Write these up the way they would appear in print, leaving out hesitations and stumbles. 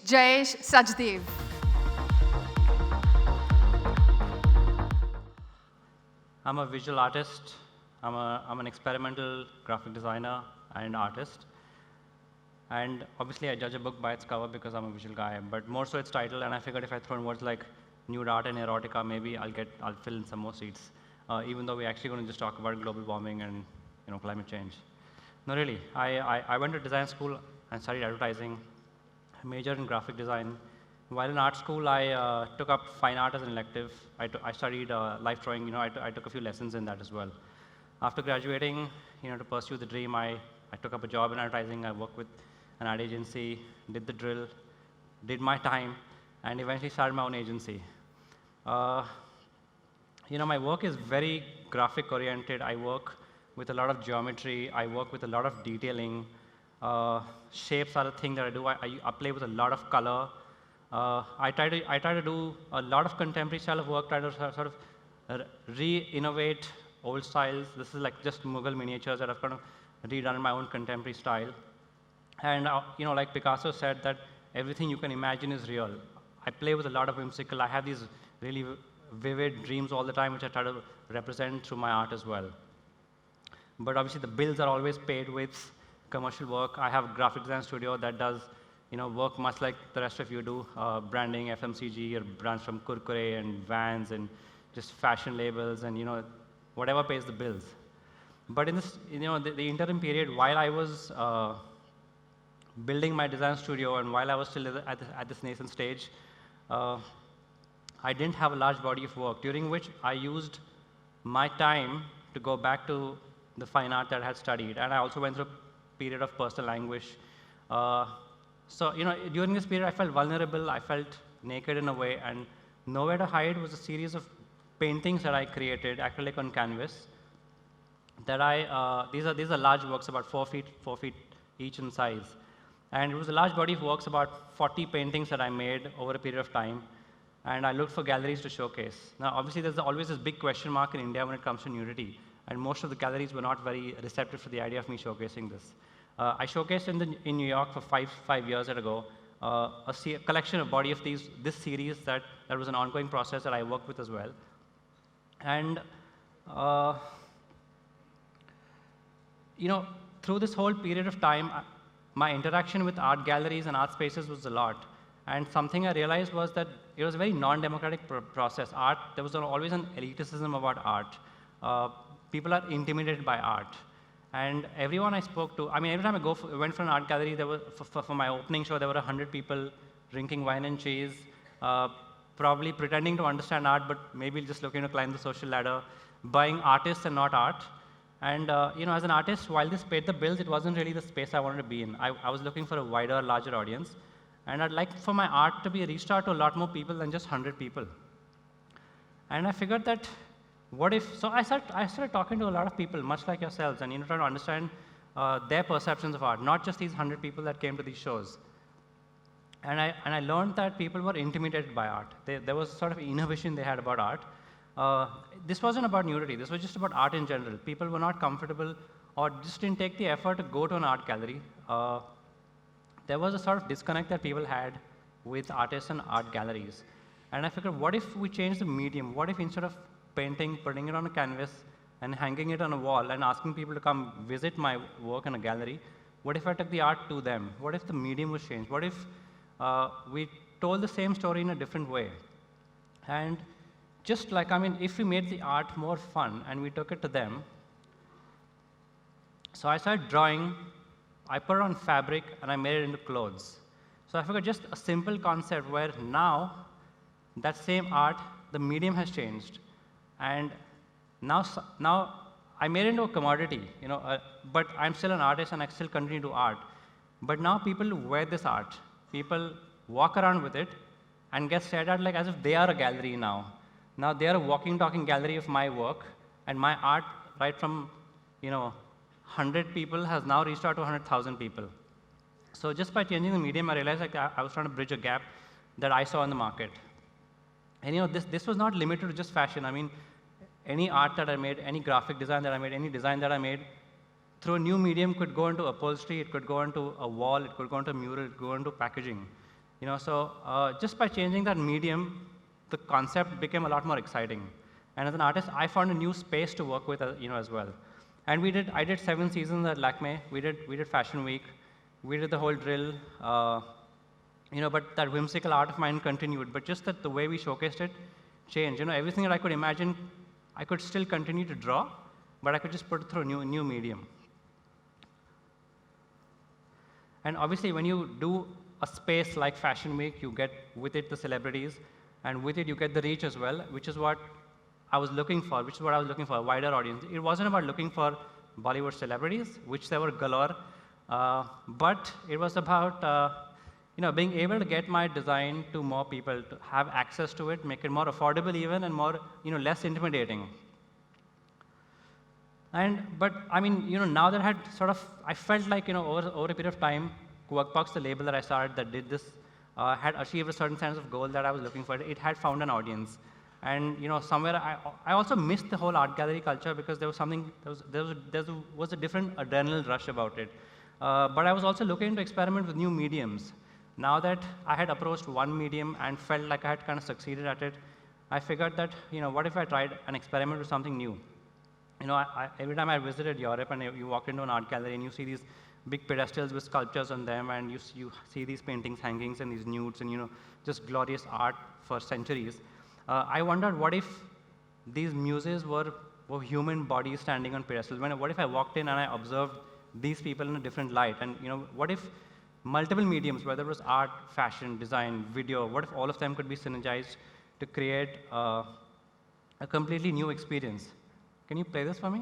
Jayesh Sachdev. I'm a visual artist. I'm an experimental graphic designer and artist. And obviously, I judge a book by its cover because I'm a visual guy, but more so its title. And I figured if I throw in words like nude art and erotica, maybe I'll fill in some more seats. Even though we're actually going to just talk about global warming and climate change. No, really. I went to design school and studied advertising. I majored in graphic design. While in art school, I took up fine art as an elective. I studied life drawing. I took a few lessons in that as well. After graduating, to pursue the dream, I took up a job in advertising. I worked with an ad agency, did the drill, did my time, and eventually started my own agency. Uh, my work is very graphic oriented. I work with a lot of geometry. I work with a lot of detailing. Shapes are the thing that I do. I play with a lot of color. I try to do a lot of contemporary style of work, try to sort of re-innovate old styles. This is like just Mughal miniatures that I've kind of redone in my own contemporary style. And like Picasso said, that everything you can imagine is real. I play with a lot of whimsical. I have these really vivid dreams all the time, which I try to represent through my art as well. But obviously, the bills are always paid with commercial work. I have a graphic design studio that does work much like the rest of you do, branding, FMCG, or brands from Quirk and Vans and just fashion labels and whatever pays the bills. But in this, the interim period, while I was building my design studio and while I was still at this nascent stage, I didn't have a large body of work, during which I used my time to go back to the fine art that I had studied. And I also went through a period of personal anguish. So, during this period, I felt vulnerable, I felt naked in a way, and nowhere to hide was a series of paintings that I created, acrylic on canvas, that these are large works, about 4 feet each in size. And it was a large body of works, about 40 paintings that I made over a period of time. And I looked for galleries to showcase. Now, obviously, there's always this big question mark in India when it comes to nudity. And most of the galleries were not very receptive to the idea of me showcasing this. I showcased in New York for five years ago a collection of body of this series that was an ongoing process that I worked with as well. And through this whole period of time, my interaction with art galleries and art spaces was a lot. And something I realized was that it was a very non-democratic process. Art, there was always an elitism about art. People are intimidated by art. And everyone I spoke to, I mean, every time I went for an art gallery, there was, for my opening show, there were 100 people drinking wine and cheese, probably pretending to understand art, but maybe just looking to climb the social ladder, buying artists and not art. And as an artist, while this paid the bills, it wasn't really the space I wanted to be in. I was looking for a wider, larger audience. And I'd like for my art to be reached out to a lot more people than just 100 people. And I figured that, so I started talking to a lot of people, much like yourselves, and trying to understand their perceptions of art, not just these 100 people that came to these shows. And I learned that people were intimidated by art. There was sort of inhibition they had about art. This wasn't about nudity. This was just about art in general. People were not comfortable or just didn't take the effort to go to an art gallery. There was a sort of disconnect that people had with artists and art galleries. And I figured, what if we change the medium? What if instead of painting, putting it on a canvas, and hanging it on a wall and asking people to come visit my work in a gallery, what if I took the art to them? What if the medium was changed? What if we told the same story in a different way? And just like, if we made the art more fun and we took it to them, so I started drawing, I put it on fabric, and I made it into clothes. So I figured just a simple concept where now that same art, the medium has changed. And now I made it into a commodity, but I'm still an artist and I still continue to do art. But now people wear this art. People walk around with it and get stared at like as if they are a gallery now. Now they are a walking, talking gallery of my work, and my art, right from 100 people, has now reached out to 100,000 people. So just by changing the medium, I realized like I was trying to bridge a gap that I saw in the market. And this was not limited to just fashion. I mean, any art that I made, any graphic design that I made, any design that I made, through a new medium could go into upholstery, it could go into a wall, it could go into a mural, it could go into packaging. So just by changing that medium, the concept became a lot more exciting. And as an artist, I found a new space to work with, as well. And I did 7 seasons at Lakme. We did Fashion Week. We did the whole drill. But that whimsical art of mine continued. But just that the way we showcased it changed. Everything that I could imagine, I could still continue to draw, but I could just put it through a new medium. And obviously, when you do a space like Fashion Week, you get with it the celebrities, and with it you get the reach as well, which is what I was looking for, a wider audience. It wasn't about looking for Bollywood celebrities, which there were galore, but it was about being able to get my design to more people, to have access to it, make it more affordable even, and more, less intimidating. But I mean, now that I felt like, over a period of time, Quirk, the label that I started that did this, had achieved a certain sense of goal that I was looking for. It had found an audience. And, somewhere I also missed the whole art gallery culture because there was a different adrenaline rush about it. But I was also looking to experiment with new mediums. Now that I had approached one medium and felt like I had kind of succeeded at it, I figured that, what if I tried an experiment with something new? Every time I visited Europe and you walk into an art gallery and you see these big pedestals with sculptures on them, and you see these paintings, hangings, and these nudes, and just glorious art for centuries. I wondered, what if these muses were human bodies standing on pedestals? What if I walked in and I observed these people in a different light? And what if multiple mediums, whether it was art, fashion, design, video, what if all of them could be synergized to create a completely new experience? Can you play this for me?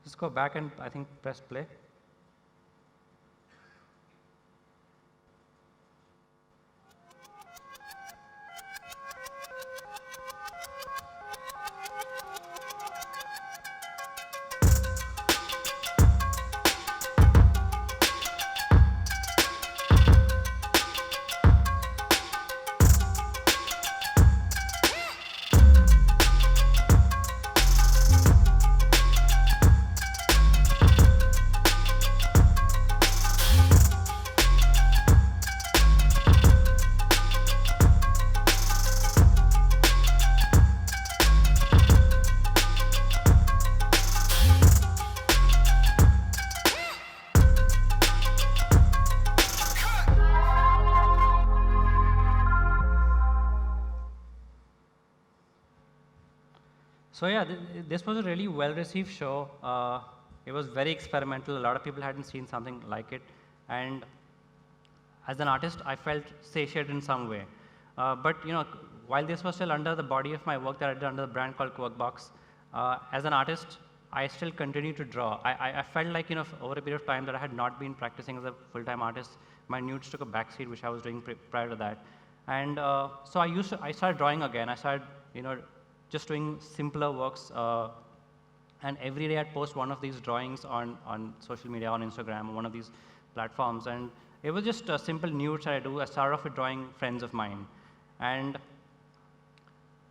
Just go back and I think press play. So yeah, this was a really well-received show. It was very experimental. A lot of people hadn't seen something like it. And as an artist, I felt satiated in some way. But while this was still under the body of my work that I did under the brand called Quirk, as an artist, I still continued to draw. I felt like over a period of time that I had not been practicing as a full-time artist. My nudes took a backseat, which I was doing prior to that. And so I started drawing again. I started just doing simpler works, and every day I'd post one of these drawings on social media, on Instagram, on one of these platforms, and it was just simple nudes that I do. I started off with drawing friends of mine, and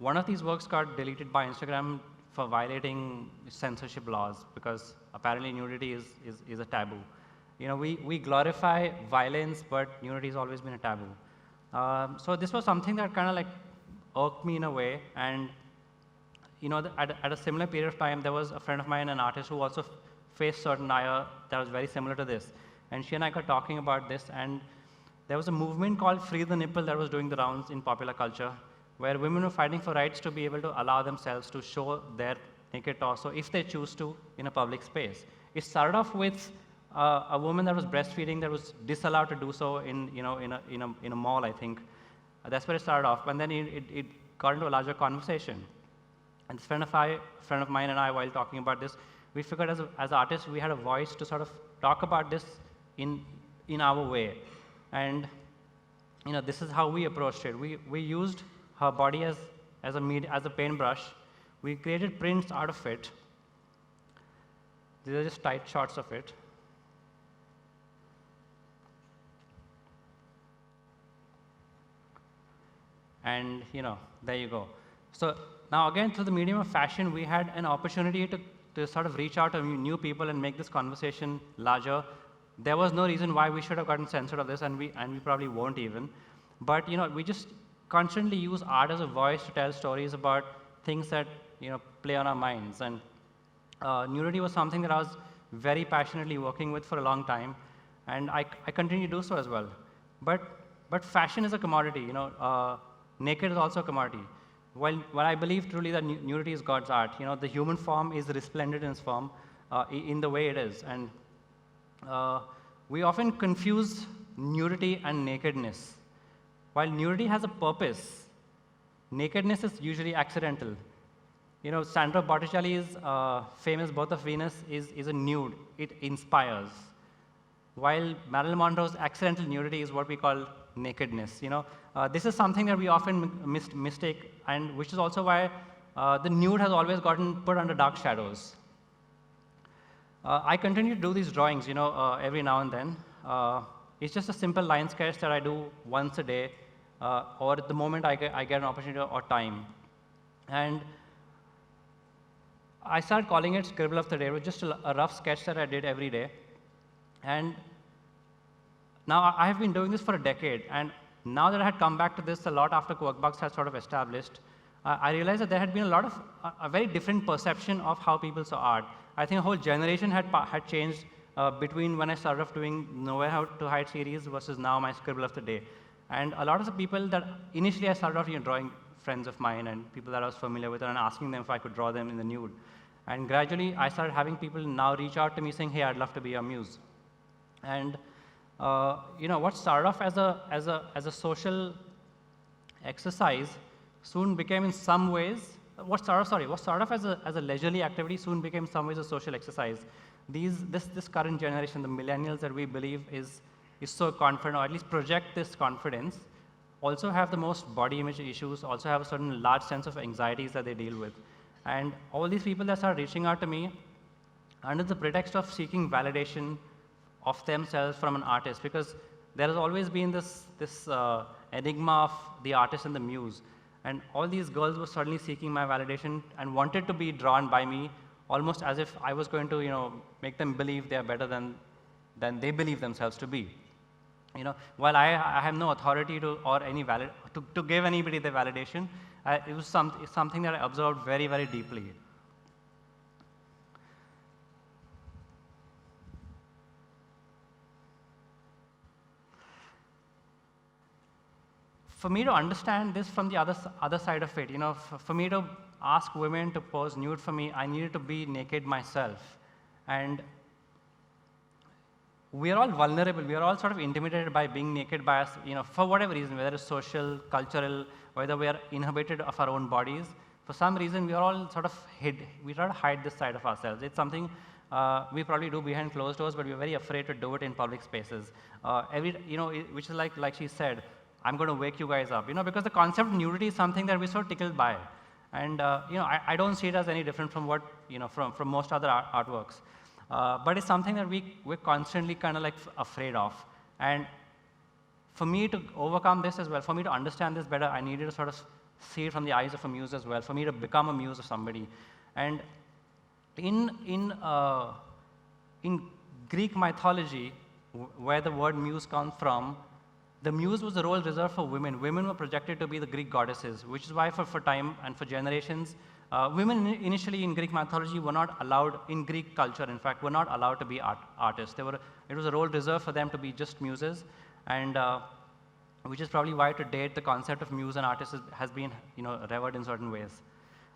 one of these works got deleted by Instagram for violating censorship laws, because apparently nudity is a taboo. We glorify violence, but nudity has always been a taboo. So this was something that kind of like irked me in a way, and at a similar period of time, there was a friend of mine, an artist, who also faced certain ire that was very similar to this. And she and I got talking about this, and there was a movement called Free the Nipple that was doing the rounds in popular culture, where women were fighting for rights to be able to allow themselves to show their naked torso if they choose to in a public space. It started off with a woman that was breastfeeding that was disallowed to do so in a mall, I think. That's where it started off, and then it got into a larger conversation. And this friend of mine and I, while talking about this, we figured as artists, we had a voice to sort of talk about this in our way. And this is how we approached it. We used her body as a paintbrush. We created prints out of it. These are just tight shots of it. And there you go. So now again, through the medium of fashion, we had an opportunity to sort of reach out to new people and make this conversation larger. there was no reason why we should have gotten censored of this, and we probably won't even. But we just constantly use art as a voice to tell stories about things that play on our minds. And nudity was something that I was very passionately working with for a long time, and I continue to do so as well. But fashion is a commodity. Naked is also a commodity. While I believe truly that nudity is God's art, the human form is resplendent in its form, in the way it is. And we often confuse nudity and nakedness. While nudity has a purpose, nakedness is usually accidental. Sandro Botticelli's famous Birth of Venus is a nude. It inspires. While Marilyn Monroe's accidental nudity is what we call nakedness. This is something that we often mistake, and which is also why the nude has always gotten put under dark shadows. I continue to do these drawings, every now and then. It's just a simple line sketch that I do once a day, or at the moment I get an opportunity or time. And I started calling it Scribble of the Day. It was just a rough sketch that I did every day. And now I have been doing this for a decade, and now that I had come back to this a lot after Quirk had sort of established, I realized that there had been a very different perception of how people saw art. I think a whole generation had changed between when I started off doing Nowhere How to Hide series versus now my Scribble of the Day. And a lot of the people that initially I started off drawing friends of mine and people that I was familiar with and asking them if I could draw them in the nude. And gradually I started having people now reach out to me saying, hey, I'd love to be your muse. And what started off as a social exercise soon became in some ways, what started off as a leisurely activity soon became in some ways a social exercise. This current generation, the millennials that we believe is so confident, or at least project this confidence, also have the most body image issues, also have a certain large sense of anxieties that they deal with. And all these people that start reaching out to me under the pretext of seeking validation of themselves from an artist, because there has always been this enigma of the artist and the muse. And all these girls were suddenly seeking my validation and wanted to be drawn by me, almost as if I was going to make them believe they are better than they believe themselves to be. While I have no authority to give anybody the validation, it was something that I observed very, very deeply. For me to understand this from the other side of it, for me to ask women to pose nude for me, I needed to be naked myself. And we are all vulnerable. We are all sort of intimidated by being naked by us, for whatever reason, whether it's social, cultural, whether we are inhibited of our own bodies. For some reason, we are all sort of we try to hide this side of ourselves. It's something we probably do behind closed doors, but we're very afraid to do it in public spaces. Which is like she said, I'm going to wake you guys up, because the concept of nudity is something that we're so tickled by. And, I don't see it as any different from what, from most other artworks. But it's something that we're constantly kind of like afraid of. And for me to overcome this as well, for me to understand this better, I needed to sort of see it from the eyes of a muse as well, for me to become a muse of somebody. And in Greek mythology, where the word muse comes from, the muse was a role reserved for women. Women were projected to be the Greek goddesses, which is why for time and for generations, women initially in Greek mythology were not allowed, in Greek culture, in fact, were not allowed to be artists. It was a role reserved for them to be just muses, and which is probably why to date the concept of muse and artist has been revered in certain ways.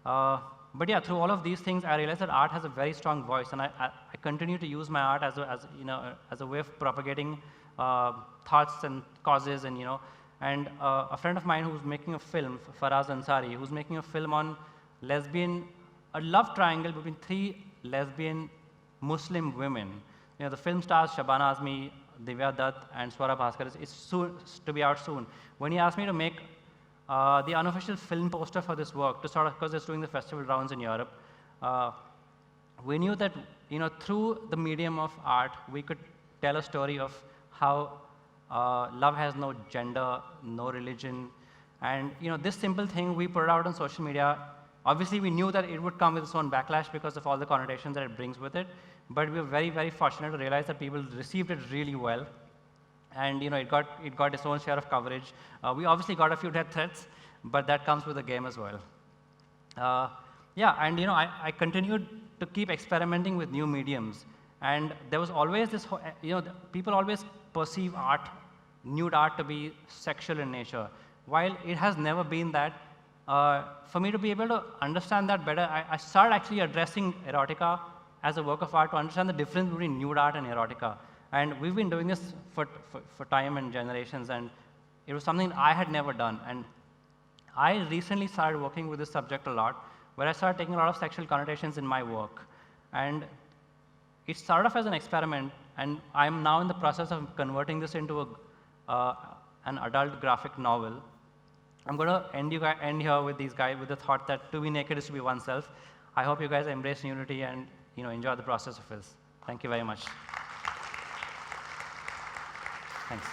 But yeah, through all of these things, I realized that art has a very strong voice, and I continue to use my art as a way of propagating thoughts and causes, and a friend of mine who's making a film, Faraz Ansari, who's making a film on a love triangle between 3 lesbian Muslim women. The film stars Shabana Azmi, Divya Dutt, and Swara Bhaskar. It's soon to be out soon. When he asked me to make the unofficial film poster for this work, to sort of, because it's doing the festival rounds in Europe, we knew that through the medium of art, we could tell a story of how love has no gender, no religion, and this simple thing we put it out on social media. Obviously, we knew that it would come with its own backlash because of all the connotations that it brings with it. but we were very, very fortunate to realize that people received it really well. And it got its own share of coverage. We obviously got a few death threats, but that comes with the game as well. Yeah, and I continued to keep experimenting with new mediums. And there was always this, people always perceive art, nude art, to be sexual in nature, while it has never been that. For me to be able to understand that better, I started actually addressing erotica as a work of art to understand the difference between nude art and erotica. And we've been doing this for time and generations, and it was something I had never done. And I recently started working with this subject a lot, where I started taking a lot of sexual connotations in my work. And it started off as an experiment, and I'm now in the process of converting this into an adult graphic novel. I'm going to end here with with the thought that to be naked is to be oneself. I hope you guys embrace nudity and enjoy the process of this. Thank you very much. Thanks.